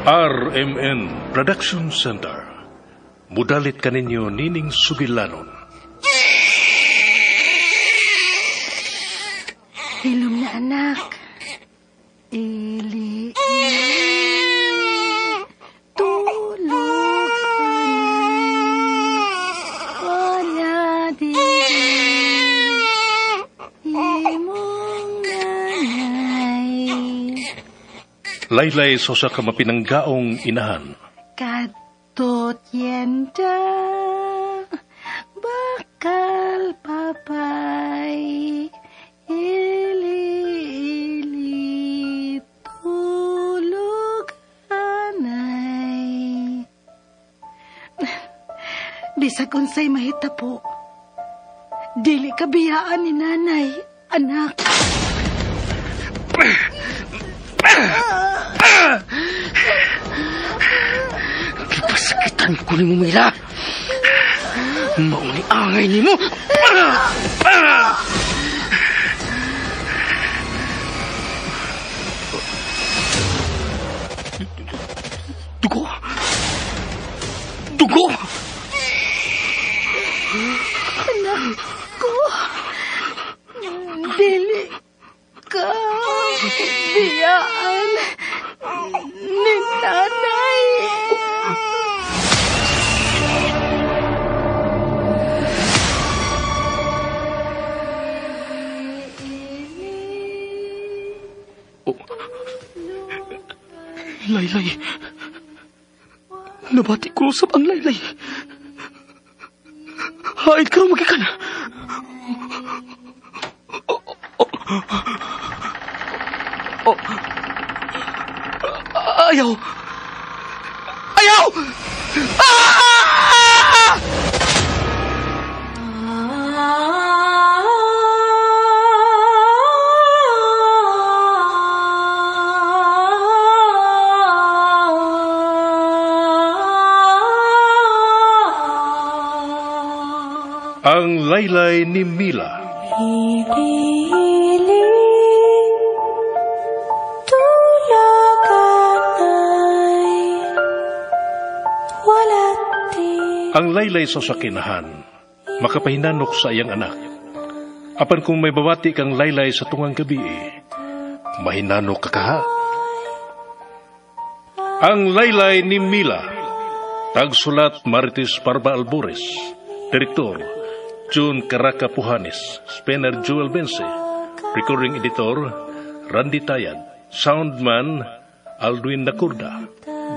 RMN Production Center. Mudalit kaninyo Nining Sugilanon. Hilom na anak. Ili. Tulog wala di imong nanay. Laylay so sa kamapinanggaong inahan. Kadtot yenda bakal papay. Ili tulog anay. Bisag unsay mahita po, dili kabiyaan ni nanay, anak. Pasakitan ko ni mo, Mila. Mauni angay ni mo. Dugo. Dugo. Anak ko, dili ka biyaan ni nanay. Laylay. Nabati ko sa ang Laylay. Haid ka magikan. Ayaw. Ayaw! Ang Laylay ni Mila. Ang Laylay sa sakinahan, makapahinanok sa iyang anak. Apan kung may babati kang Laylay sa tungang gabi, mahinanok ka kaha. Ang Laylay ni Mila, tagsulat Marites Parba Albores, Direktor June Caraca Pujanes, Spener Joel Bense, Recording Editor Randy Tayad, Soundman Aldwin Nakurda,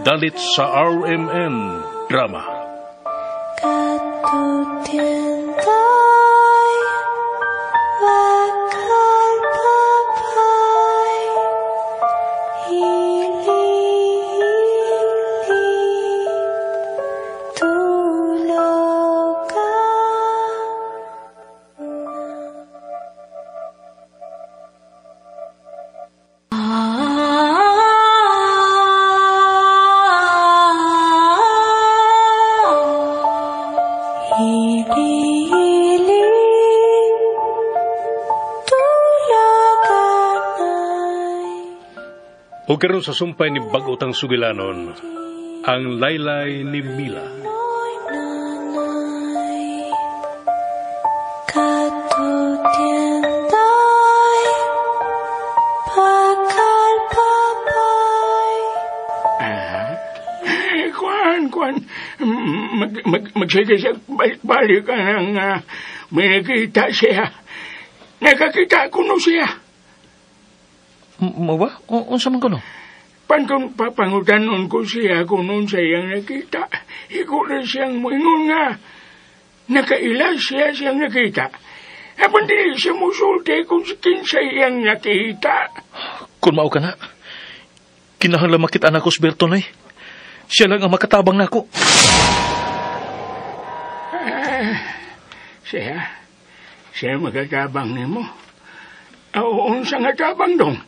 dalit sa RMN Drama. O karon sa sumpay ni Bagotang Sugilanon, ang Laylay ni Mila. Kuan, magsige-sig balik ka ng may nakita siya. Nakakita ko no siya. Mo ba? Unsa man kuno? Kung papangutanon ko siya kung noon siyang nakita, ikaw na siyang moingon nga. Nakaila siyang nakita. Apan di siya musulti kung kinsa iyang nakita. Kung mao ka na, kinahanglan makita na ko si Berton ay. Siya lang ang makatabang na ako. Siya makatabang ni mo. Unsa nga tabang dong?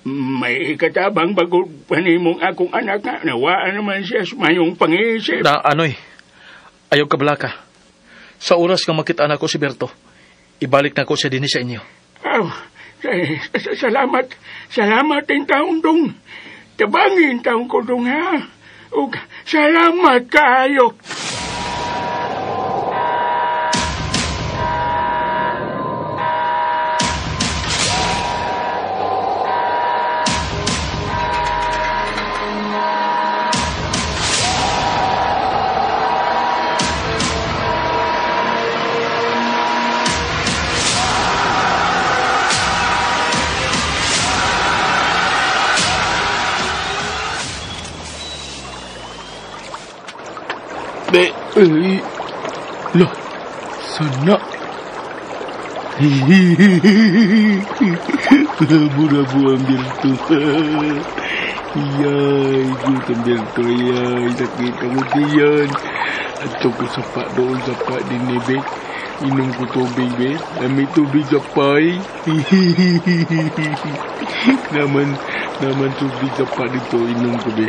May katabang bago panimong akong anak nga. Nawaan naman siya sa mayong pangisip. Na anoy, ayaw ka bala ka. Sa oras kang makita na ko si Berto, ibalik na ko siya din sa inyo. Salamat din taong dong. tabangin taong ko dong ha. Ug salamat kaayo. Lah, sana. Rabu-rabu ambil tu. Yai, gue ambil tu. Yai, sakit kemudian. Atau ku sepak doon sepak di nebe. Minum ku tubig be. Ambil tubig gapai. Naman tubig sepak dito. Minum ku be.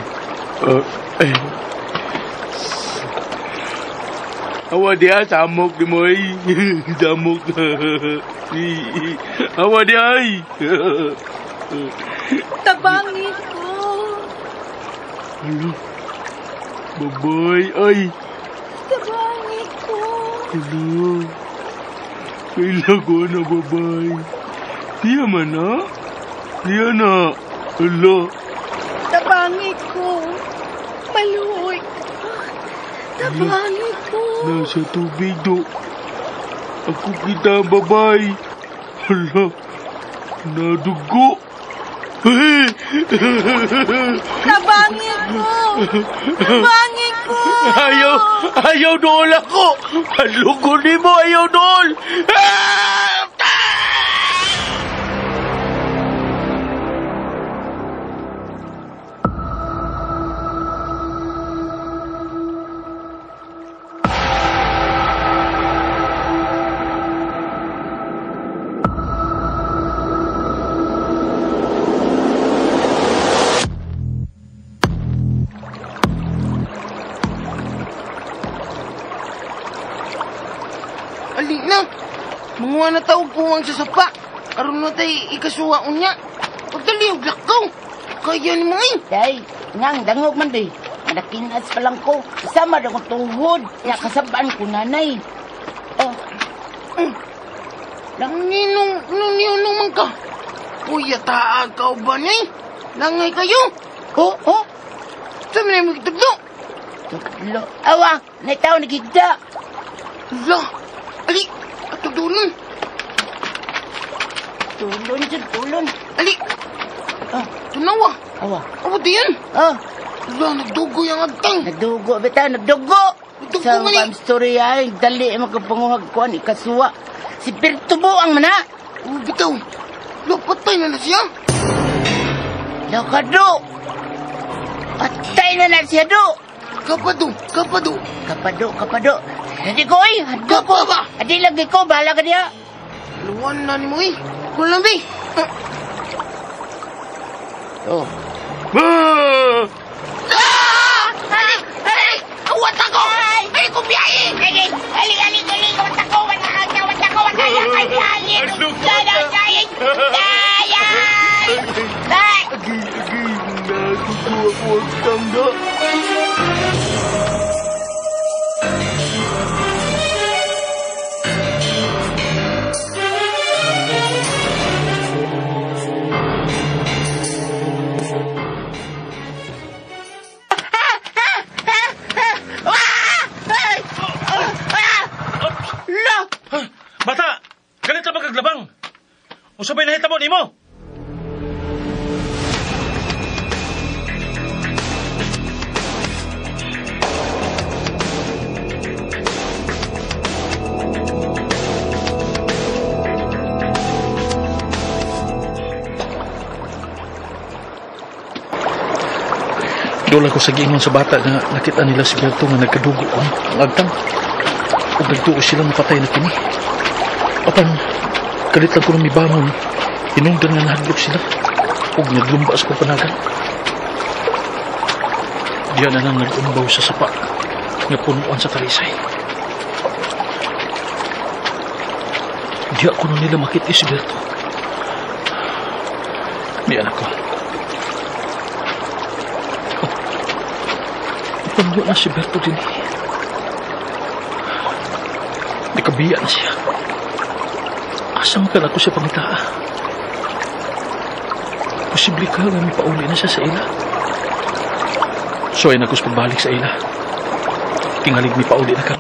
Awak dia samuk di moi. Samuk. Awak dia ai. Tabangin ko. Alah. Babai ai. Tabangin ko. Alah. Kailan ko na babai. Dia mana? Dia nak. Alah. Tabangin ko. Maluoy ka. Tabangin ko. Nasa tubig do. Ako kita babay. Hala. Nadugo. Tabangin ko. Tabangin ko. Ayaw dool ako. Halugo ni mo, ayaw dool. Ali na. Mga nataw po ang sasapa. Aron na tayo ikasuwaon niya. Pagdali yung lakaw. Kaya ni mga Day, ngang dangog man day. Madakinas pa lang ko. Sama daw kong tuhod. Nga kasabaan ko nanay. Oh, Ninong man ka. Kuya taag ka ba ni? Langay kayo. oh. Saan na yung magtagdo? Tuklo. Awa, naitaw nagigda. La. Ali. At tagdulon. Tulon dyan, tulon. Ali. Ah, Tunawa. awa. Abo diyan. Oh, La, nagdugo yung agtang. nagdugo. Bitaw, nagdugo. Nagdugo Sa nga ni. pam story ay, dali magkapanguhag ko ang ikasuwa. Si Pirtubo ang mana. Bitaw. La, patay na siya. Lakado. Patay na siya do. Kapado. Kapado. Hindi ko ay, hado ko. Kapa ba? Adi lagi ko, bahala ka diya. Luwan na ni mo eh. Kulambi. Oh. Ali! Awat ako! Ay, kumiyahe! Ali, awat ako! Nadugo ako ang tangga. Bata! Galit na magaglabang! O sabay na hitabo ni mo! Doon ako sa giingon sa bata na nakita nila si Berto nga nagkadugo ang agtang. Kung nagtuo sila napatay na kini. Apan, kalit lang ko nang ibangon. Inungdan nga nahadlok sila. Huwag naglumba sa kapanagan. Diyan na lang nag-umbaw sa sapa nga punuan sa talisay. Di ako nung nila makita si Berto. Di anak ko. Panyo na si Berto din. Nakabiya na siya. Asang ka na ko siya pangitaa. Posible ka nga may pauli na siya sa ila. So ay nagkus pagbalik sa ila. Tingalig may pauli na ka.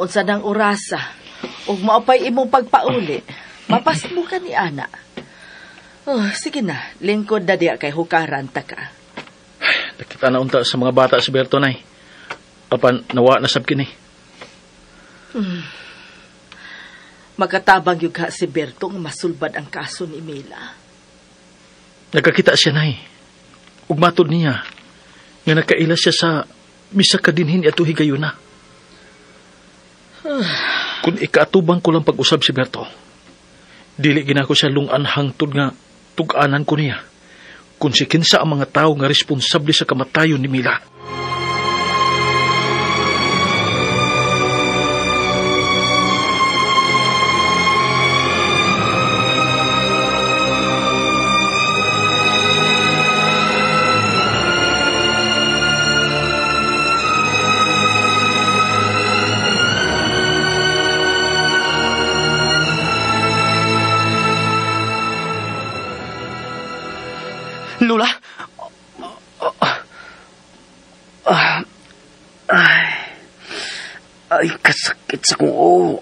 Unsa nang orasa, ug maupay imong pagpauli, mapasmo ka ni ana. Oh, sige na, lingkod na diya kay hukaran ta ka. Nakita na unta sa mga bata si Berto, nay. Apan, nawa na sab kini. Magkatabang yung ka si Berto nga masulbad ang kaso ni Mila. Nagkakita siya, nay. Ug matod niya, nga nakaila siya sa misa kadinhin at higayon na. Kung ikaatubang ko lang pag-usab si Berto, dili ginako siya lungan hangtod nga tug-anan ko niya kung si kinsa ang mga tao nga responsable sa kamatayon ni Mila. Lola? Ay, kasakit sa kong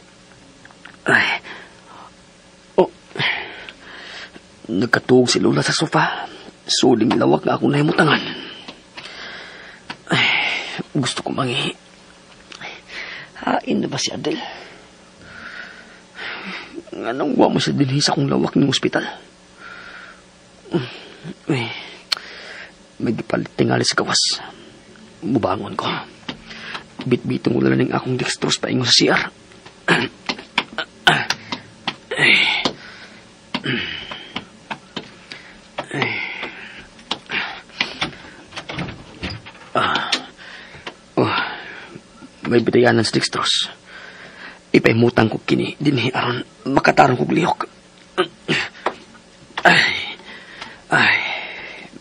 nagkatuog si Lola sa sofa. Suling lawak nga akong nahimutangan. Ay, gusto ko mangihi. Hain na ba si Adel? Anong wa mo siya dinhi sa akong lawak ng ospital? May gipalit tingali sa gawas. Mubangon ko. Bit-bitong ulan ng akong dextrose paingon sa CR. May bitayanan sa dextrose. Ipaimutang ko kini dinhi aron makatarong kog lihok. Ay,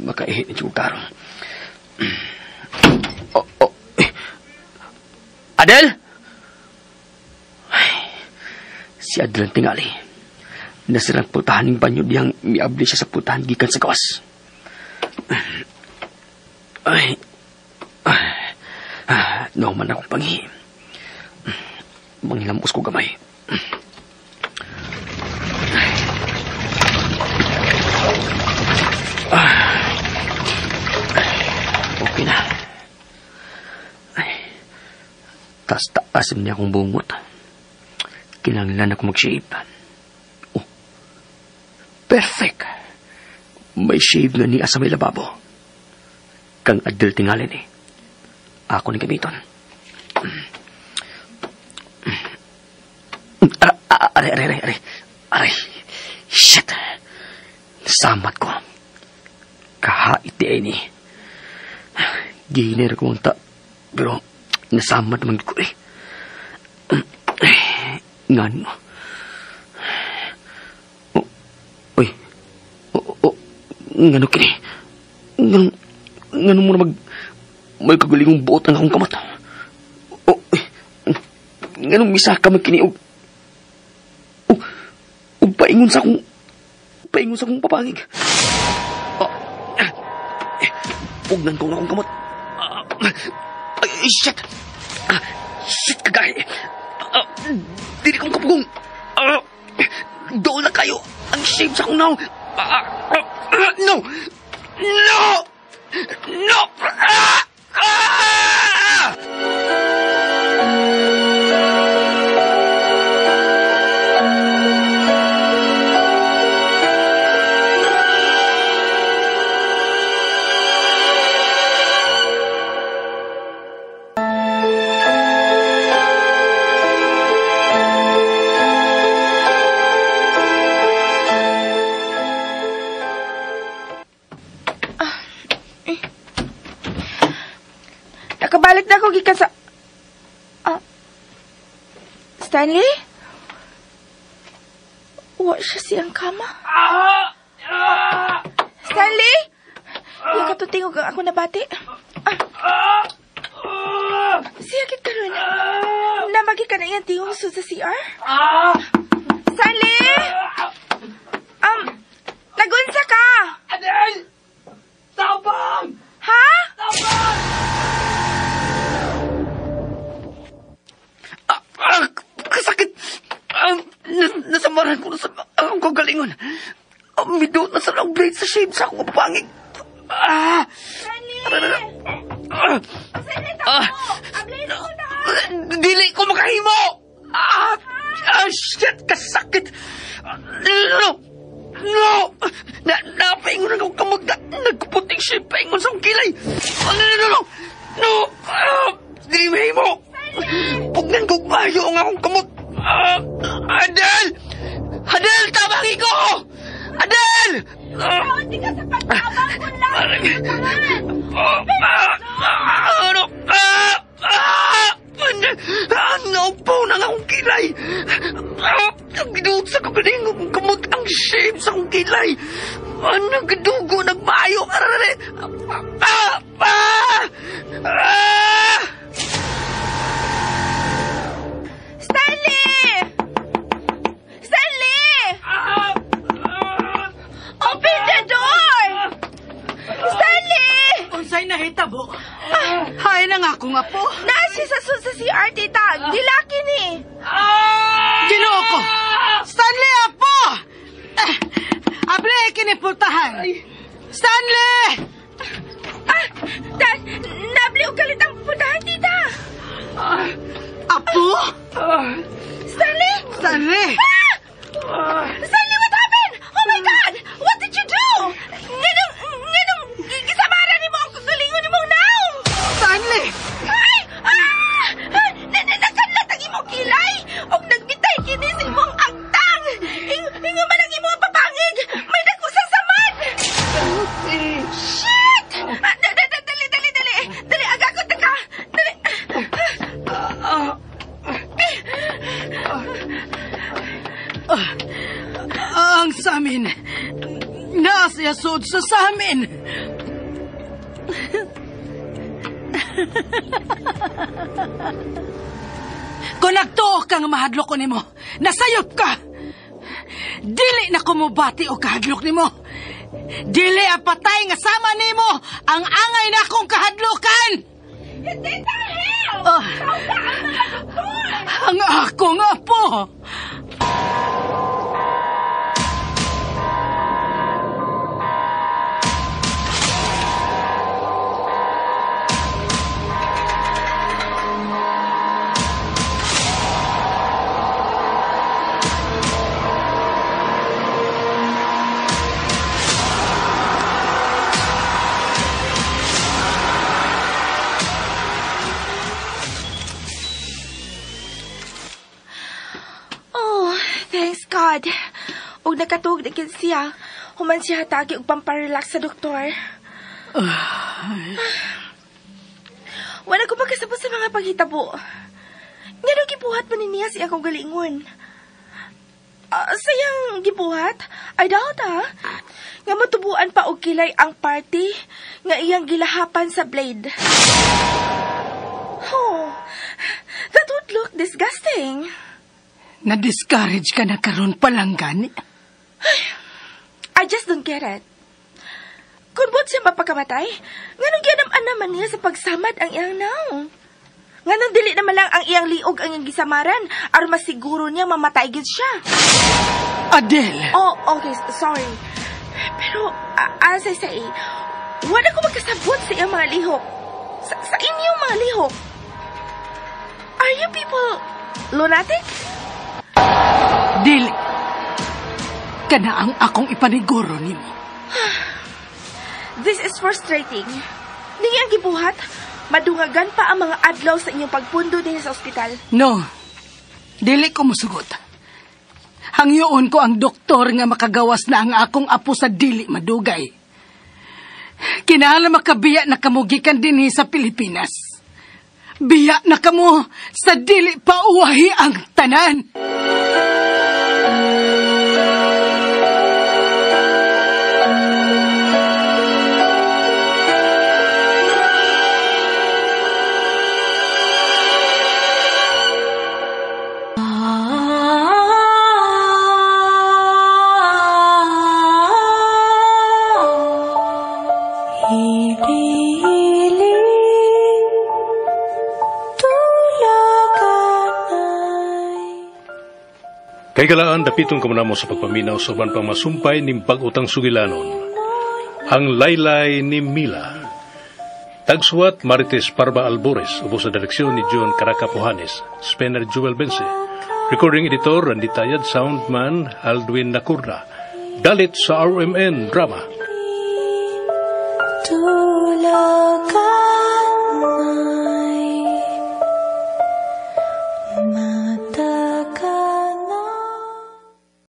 makaihit na yung tarong. Adel! Ay, si Adel ang tingali. Nasirang pultahan ng banyo diyang miabli siya sa pultahan gikan sa gawas. Ay, naman akong pangihi. Manghilamos ko gamay. Okay na. Tas-taasin niya akong bungot. Kinanglan ako mag-shave. Oh, perfect. May shave nga niya sa may lababo. Kang Adel tingalin eh. Ako ni gamiton. Aray. Shit. Nasamat ko. Kahait ay ni. Giner ko ang ta. Pero, nasamad naman ko eh. Ngano. Ngano kini. Ngano mo na may kagulingong buot ang akong kamata. Ngano misa ka magkini paingon sa akong papangig. Pugnan ko na akong kamot. Shit! Shit, kagay! Dili kong kapugong! Doon na kayo! Ang shame sa akong naong! No! No! No! Nakabalik na ako gikan sa... Stanley? Wa siya siyang kama? Stanley? Yung katutingog ang ako nabati. Siyakit ka rin. Namagi ka na iyang tingog sa CR? Stanley? Nagunsa ka? Adel! Tabang! Ha? Tabang! Kasakit! Nasamaran ko na sa akong kagalingon. Midot na sa long blade sa shape sa akong pangig. Stanley! Dili ko makahimo! Shit! Kasakit! No! Napaingon akong kamag na nagputing shape paingon sa akong kilay. No! Dili mahimo! Pugnan kong mayo ang akong kamot. Adel! Adel, tabangi ko! Adel! Hindi ka sa pagtabang ko lang! Naupo na nga akong kilay. Ginuot sa kagaling akong kamot ang shape sa akong kilay. Nagdugo, nagmayo. Stanley! Stanley! Open the door! Stanley! Unsay nahitabo? Hay na nga akong apo. Nasi sa CR, tita. Dilaki ni. Ginoo ko! Stanley, apo! Abre, kinipultahan. Stanley! Nabli o galit ang putahan, tita. Apo? Stanley! Stanley! Stanley, what happened? Oh my God! What did you do? Nganong gisamaran ni mo ang kagalingon ni mong naong. Stanley! Ay! Nakalat ang imong kilay! O nagbitay kini sa imong agtang! Hinga man ang imong papangig! May dako sa samad! Shit! Dali! Agakot na ka! Dali! Ang samin! Nasiyasod sa samin! Kung nagtuo kang mahadlok ko nimo, nasayop ka! Dili na kumubati o kahadlok nimo! Dili apatay nga sama nimo ang angay na akong kahadlokan! Hindi dahil! Ang akong apo! God. Og nakatug na kin siya. Human siya hatagi og pamparelax sa doktor. Wala ko pagkasabot sa mga paghitabo. Nga nung gibuhat mo niya siya akong galingon. Sayang gibuhat? I doubt nga matubuan pa og kilay ang party nga iyang gilahapan sa blade. Oh, that would look disgusting. Na-discourage ka na karon palang gani? I just don't get it. Kung buot siya mapakamatay, nganong ginam-an naman niya sa pagsamad ang iyang naong. Nganong dili naman lang ang iyang liog ang iyang gisamaran, aron masiguro niya mamatay gid siya. Adele! Oh, okay, sorry. Pero, as I say, wala ko magkasabot sa iyang mga lihok. Sa inyong mga lihok. Are you people lunatic? Dili. Kana ang akong ipaniguro nimo. This is frustrating. Ningi ang gibuhat, madungagan pa ang mga adlaw sa inyong pagpundo din sa ospital. No. Dili ko musugot. Hangyoon ko ang doktor nga makagawas na ang akong apo sa dili madugay. Kinahanglan makabiya na kamugikan dinhi sa Pilipinas. Biya na kamo sa dili pa uwahi ang tanan. Kay galaan dapiton kamunamo sa pagpaminaw sa uban pang masumpay ning pag-utang sugilanon. Ang laylay ni Mila. Tagsuwat Marites Parba Albores, ubos sa direksyon ni John Caraca Pujanes, Spener Joel Bense. Recording editor Randy Tayad, soundman Aldwin Nacurda. Dalit sa RMN Drama. Tulaga